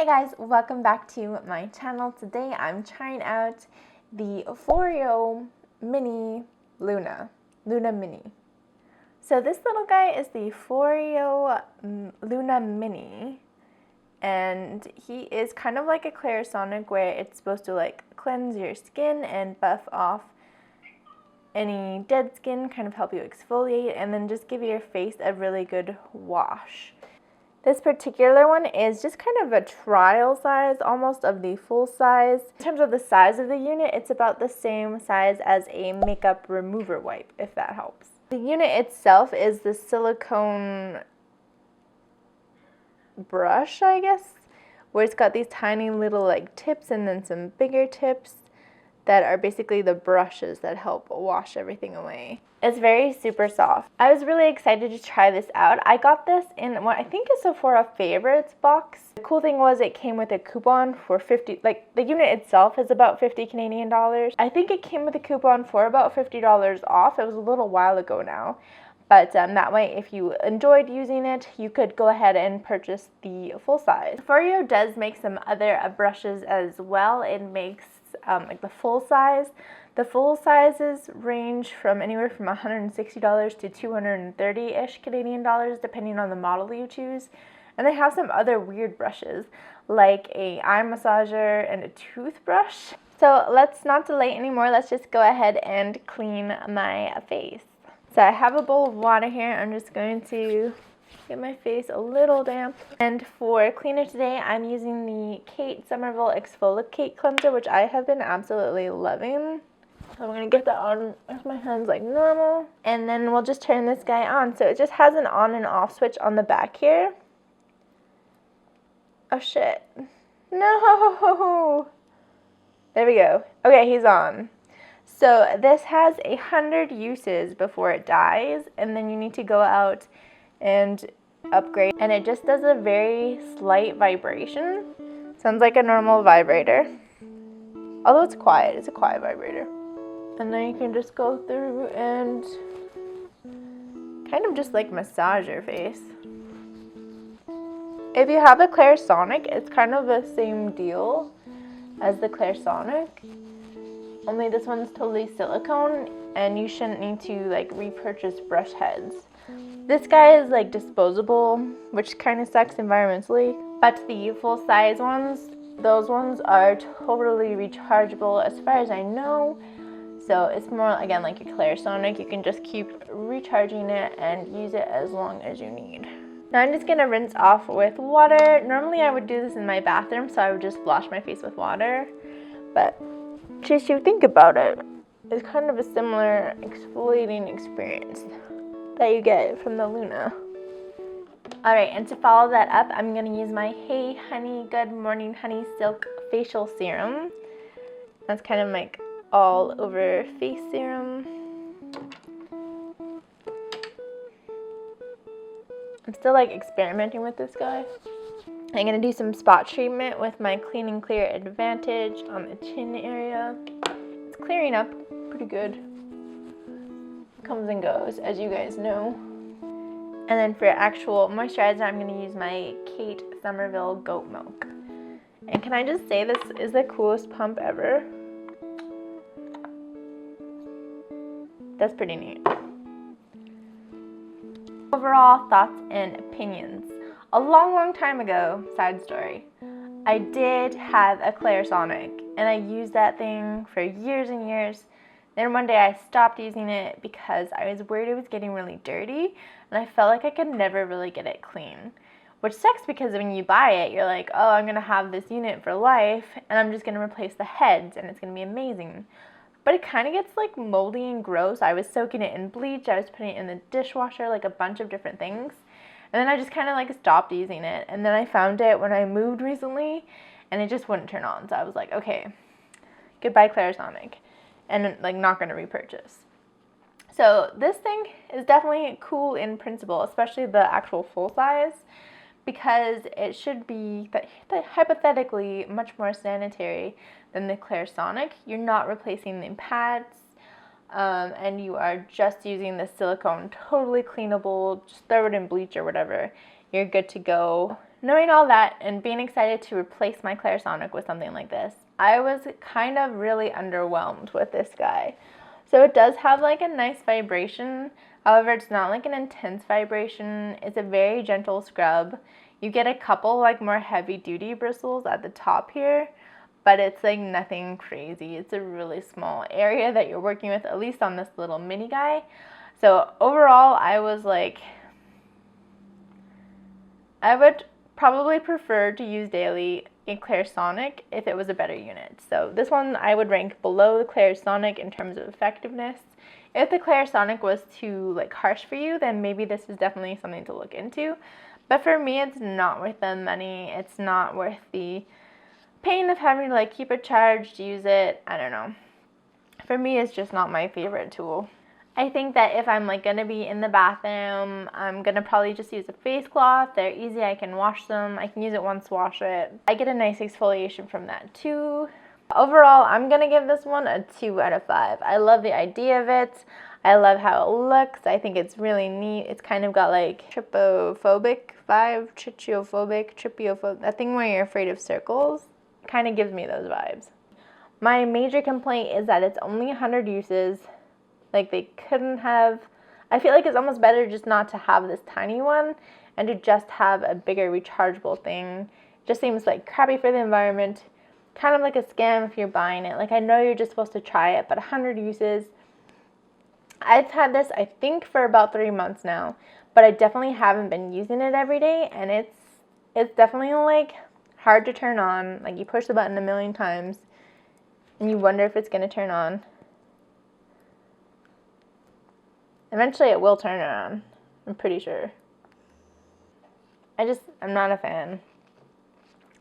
Hey guys, welcome back to my channel. Today I'm trying out the Foreo Mini Luna Mini. So this little guy is the Foreo Luna Mini, and he is kind of like a Clarisonic where it's supposed to like cleanse your skin and buff off any dead skin, kind of help you exfoliate, and then just give your face a really good wash. This particular one is just kind of a trial size, almost of the full size. In terms of the size of the unit, it's about the same size as a makeup remover wipe, if that helps. The unit itself is the silicone brush, I guess, where it's got these tiny little like tips and then some bigger tips that are basically the brushes that help wash everything away. It's very super soft. I was really excited to try this out. I got this in what I think is a Sephora Favorites box. The cool thing was it came with a coupon for 50, like the unit itself is about 50 Canadian dollars. I think it came with a coupon for about $50 off. It was a little while ago now. But that way, if you enjoyed using it, you could go ahead and purchase the full size. Foreo does make some other brushes as well. It makes like the full size. The full sizes range from anywhere from $160 to $230-ish Canadian dollars, depending on the model you choose. And they have some other weird brushes, like a eye massager and a toothbrush. So let's not delay anymore. Let's just go ahead and clean my face. So I have a bowl of water here. I'm just going to get my face a little damp. And for cleaner today, I'm using the Kate Somerville Exfoliate Cleanser, which I have been absolutely loving. So I'm going to get that on with my hands like normal. And then we'll just turn this guy on. So it just has an on and off switch on the back here. Oh shit. No! There we go. Okay, he's on. So this has 100 uses before it dies. And then you need to go out and upgrade. And it just does a very slight vibration. Sounds like a normal vibrator. Although it's quiet. It's a quiet vibrator. And then you can just go through and kind of just like massage your face. If you have a Clarisonic, it's kind of the same deal as the Clarisonic. Only this one's totally silicone and you shouldn't need to like repurchase brush heads. This guy is like disposable, which kind of sucks environmentally. But the full size ones, those ones are totally rechargeable as far as I know. So it's more, again, like a Clarisonic. You can just keep recharging it and use it as long as you need. Now I'm just going to rinse off with water. Normally I would do this in my bathroom, so I would just wash my face with water. But just you think about it, it's kind of a similar exfoliating experience that you get from the Luna. Alright, and to follow that up, I'm going to use my Hey Honey Good Morning Honey Silk Facial Serum. That's kind of like all over face serum. I'm still like experimenting with this guy. I'm going to do some spot treatment with my Clean and Clear Advantage on the chin area. It's clearing up pretty good. Comes and goes, as you guys know. And then for actual moisturizer, I'm going to use my Kate Somerville Goat Milk. And can I just say, this is the coolest pump ever. That's pretty neat. Overall thoughts and opinions. A long time ago, side story, I did have a Clarisonic and I used that thing for years and years. Then one day I stopped using it because I was worried it was getting really dirty and I felt like I could never really get it clean. Which sucks because when you buy it, you're like, oh, I'm going to have this unit for life and I'm just going to replace the heads and it's going to be amazing. But it kind of gets like moldy and gross. I was soaking it in bleach. I was putting it in the dishwasher, like a bunch of different things. And then I just kind of like stopped using it. And then I found it when I moved recently and it just wouldn't turn on. So I was like, okay, goodbye Clarisonic. And like not going to repurchase. So this thing is definitely cool in principle, especially the actual full size, because it should be hypothetically much more sanitary than the Clarisonic. You're not replacing the pads, and you are just using the silicone, totally cleanable. Just throw it in bleach or whatever. You're good to go. Knowing all that and being excited to replace my Clarisonic with something like this, I was kind of really underwhelmed with this guy. So it does have like a nice vibration. However, it's not like an intense vibration. It's a very gentle scrub. You get a couple like more heavy duty bristles at the top here, but it's like nothing crazy. It's a really small area that you're working with, at least on this little mini guy. So overall, I was like, I would probably prefer to use daily a Clarisonic if it was a better unit. So this one I would rank below the Clarisonic in terms of effectiveness. If the Clarisonic was too like harsh for you, then maybe this is definitely something to look into. But for me, it's not worth the money. It's not worth the pain of having to like keep it charged, use it. I don't know. For me, it's just not my favorite tool. I think that if I'm like gonna be in the bathroom, I'm gonna probably just use a face cloth. They're easy, I can wash them. I can use it once, wash it. I get a nice exfoliation from that too. Overall, I'm gonna give this one a 2 out of 5. I love the idea of it. I love how it looks. I think it's really neat. It's kind of got like trypophobic vibe, trypophobic, that thing where you're afraid of circles. It kind of gives me those vibes. My major complaint is that it's only 100 uses. Like they couldn't have, I feel like it's almost better just not to have this tiny one and to just have a bigger rechargeable thing. Just seems like crappy for the environment, kind of like a scam if you're buying it. Like I know you're just supposed to try it, but 100 uses. I've had this I think for about 3 months now, but I definitely haven't been using it every day, and it's definitely like hard to turn on. Like you push the button a million times and you wonder if it's gonna turn on. Eventually it will turn on, I'm pretty sure. I'm not a fan.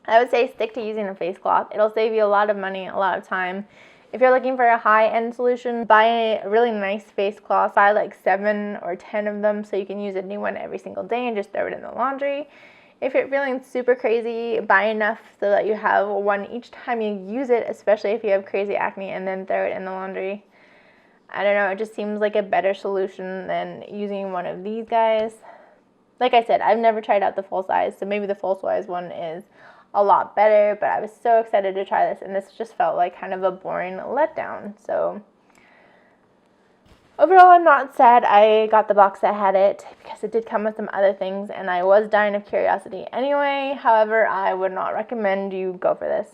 I would say stick to using a face cloth. It'll save you a lot of money, a lot of time. If you're looking for a high-end solution, buy a really nice face cloth. Buy like 7 or 10 of them so you can use a new one every single day and just throw it in the laundry. If you're feeling super crazy, buy enough so that you have one each time you use it, especially if you have crazy acne, and then throw it in the laundry. I don't know, it just seems like a better solution than using one of these guys. Like I said, I've never tried out the full size, so maybe the full size one is a lot better, but I was so excited to try this, and this just felt like kind of a boring letdown. So overall, I'm not sad I got the box that had it, because it did come with some other things, and I was dying of curiosity anyway. However, I would not recommend you go for this.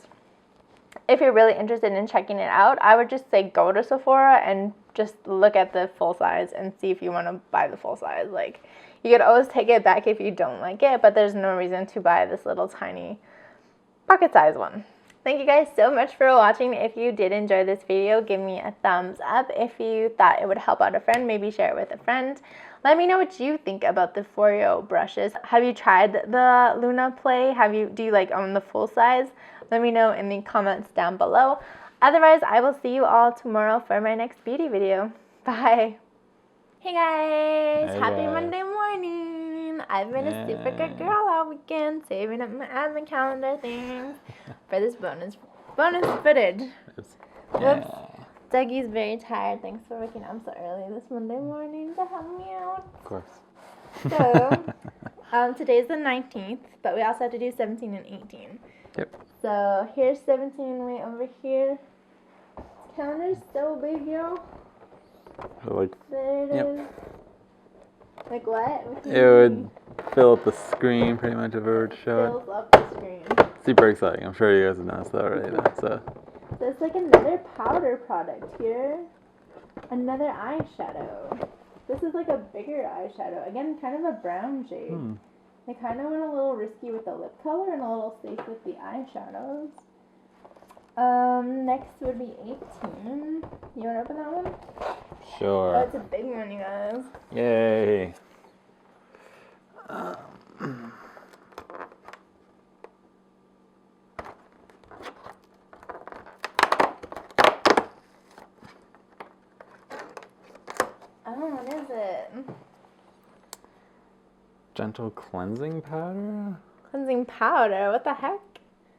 If you're really interested in checking it out, I would just say go to Sephora and just look at the full size and see if you want to buy the full size. Like, you could always take it back if you don't like it, but there's no reason to buy this little tiny pocket size one. Thank you guys so much for watching. If you did enjoy this video, give me a thumbs up. If you thought it would help out a friend, maybe share it with a friend. Let me know what you think about the Foreo brushes. Have you tried the Luna Play? Do you like own the full size? Let me know in the comments down below. Otherwise, I will see you all tomorrow for my next beauty video. Bye. Hey guys, Hey happy guys. Monday morning. I've been a super good girl all weekend, saving up my advent calendar things for this bonus footage. Whoops. Dougie's very tired. Thanks for waking up so early this Monday morning to help me out. Of course. So, today's the 19th, but we also have to do 17 and 18. Yep. So, here's 17 way over here. This calendar's so big, yo. Like, There it is. Like what? it would fill up the screen pretty much if it were to show it. Fills up the screen. Super exciting. I'm sure you guys have noticed that already. So it's like another powder product here. Another eyeshadow. This is like a bigger eyeshadow. Again, kind of a brown shade. I kind of went a little risky with the lip color and a little safe with the eyeshadows. Next would be 18. You want to open that one? Sure. Oh, it's a big one, you guys. Yay. Oh, what is it? Gentle cleansing powder? Cleansing powder. What the heck?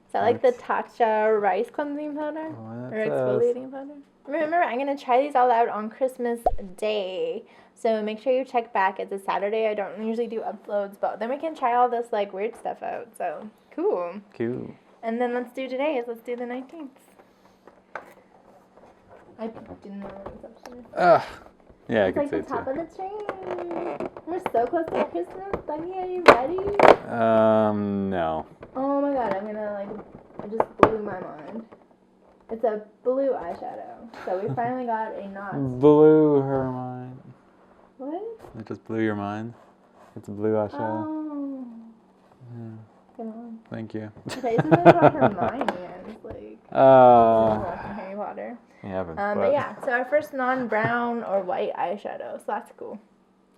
Is that like the Tatcha rice cleansing powder? Oh, Or exfoliating powder? Remember, I'm going to try these all out on Christmas Day. So make sure you check back. It's a Saturday. I don't usually do uploads, but then we can try all this like weird stuff out. So cool. Cool. And then let's do today's. Let's do the 19th. I didn't know it was upstairs. Yeah, I It's can like see the it top too. of the tree. We're so close to Christmas. Dougie, are you ready? No. Oh my god, I'm gonna like, it just blew my mind. It's a blue eyeshadow. So we finally got a notch. Blew her mind. What? It just blew your mind. It's a blue eyeshadow. Oh. Yeah. Good one. Thank you. Okay, this is about Hermione and it's like from Harry Potter. Yeah, But yeah, so our first non-brown or white eyeshadow, so that's cool.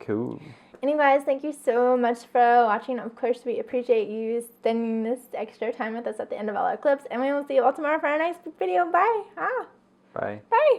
Cool. Anyways, thank you so much for watching. Of course, we appreciate you spending this extra time with us at the end of all our clips, and we will see you all tomorrow for our next video. Bye. Bye. Bye.